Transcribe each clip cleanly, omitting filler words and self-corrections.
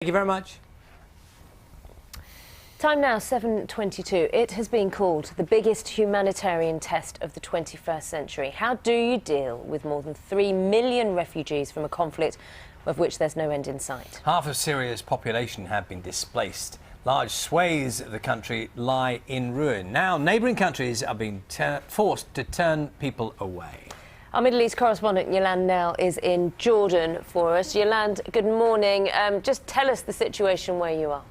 Thank you very much. Time now, 7:22. It has been called the biggest humanitarian test of the 21st century. How do you deal with more than 3 million refugees from a conflict of which there's no end in sight? Half of Syria's population have been displaced. Large swathes of the country lie in ruin. Now, neighbouring countries are being forced to turn people away. Our Middle East correspondent Yolande Knell is in Jordan for us. Yolande, good morning. Just tell us the situation where you are.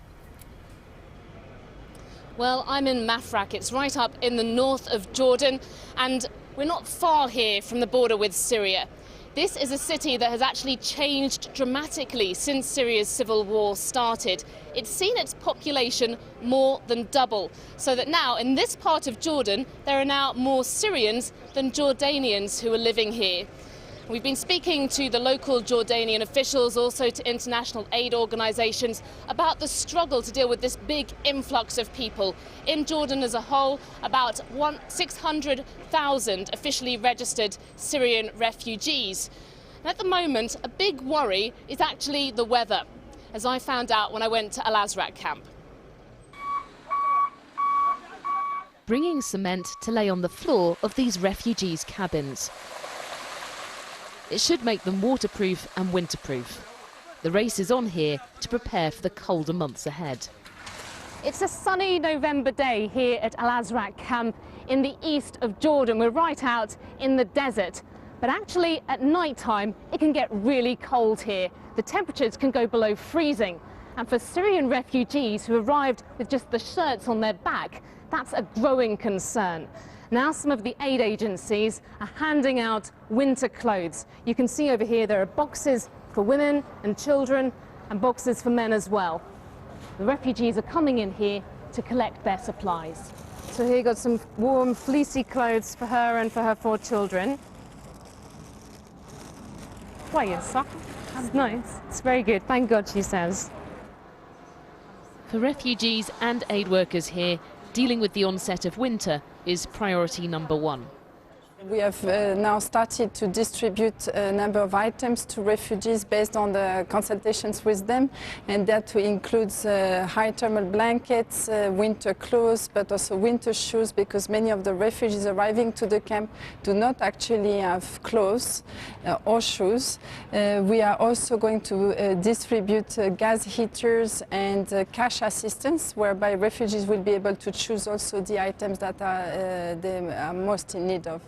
Well, I'm in Mafraq. It's right up in the north of Jordan, and we're not far here from the border with Syria. This is a city that has actually changed dramatically since Syria's civil war started. It's seen its population more than double, so that now in this part of Jordan there are now more Syrians than Jordanians who are living here. We've been speaking to the local Jordanian officials, also to international aid organisations, about the struggle to deal with this big influx of people. In Jordan as a whole, about 600,000 officially registered Syrian refugees. And at the moment, a big worry is actually the weather, as I found out when I went to Al Azraq camp. Bringing cement to lay on the floor of these refugees' cabins. It should make them waterproof and winterproof. The race is on here to prepare for the colder months ahead. It's a sunny November day here at Al Azraq camp in the east of Jordan. We're right out in the desert. But actually at night time it can get really cold here. The temperatures can go below freezing. And for Syrian refugees who arrived with just the shirts on their back, that's a growing concern. Now some of the aid agencies are handing out winter clothes. You can see over here there are boxes for women and children and boxes for men as well. The refugees are coming in here to collect their supplies. So here you got some warm fleecy clothes for her and for her 4 children. Why, yes, that's nice. It's very good, thank God, she says. For refugees and aid workers here, dealing with the onset of winter is priority number 1. We have now started to distribute a number of items to refugees based on the consultations with them, and that includes high thermal blankets, winter clothes, but also winter shoes, because many of the refugees arriving to the camp do not actually have clothes or shoes. We are also going to distribute gas heaters and cash assistance, whereby refugees will be able to choose also the items that they are most in need of.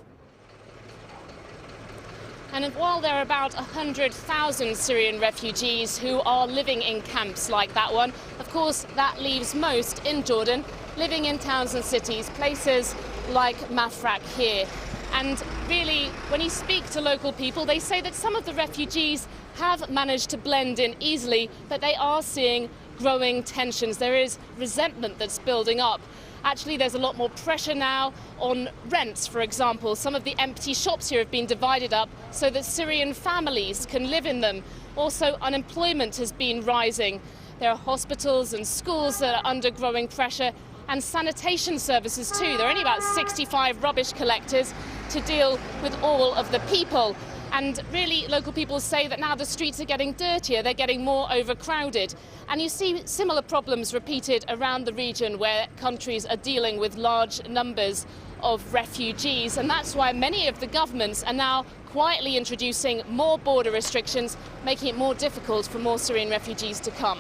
And while there are about 100,000 Syrian refugees who are living in camps like that one, of course that leaves most in Jordan living in towns and cities, places like Mafraq here. And really, when you speak to local people, they say that some of the refugees have managed to blend in easily, but they are seeing growing tensions. There is resentment that's building up. Actually, there's a lot more pressure now on rents, for example. Some of the empty shops here have been divided up so that Syrian families can live in them. Also, unemployment has been rising. There are hospitals and schools that are under growing pressure, and sanitation services too. There are only about 65 rubbish collectors to deal with all of the people. And really, local people say that now the streets are getting dirtier, they're getting more overcrowded. And you see similar problems repeated around the region where countries are dealing with large numbers of refugees. And that's why many of the governments are now quietly introducing more border restrictions, making it more difficult for more Syrian refugees to come.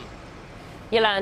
Yolande.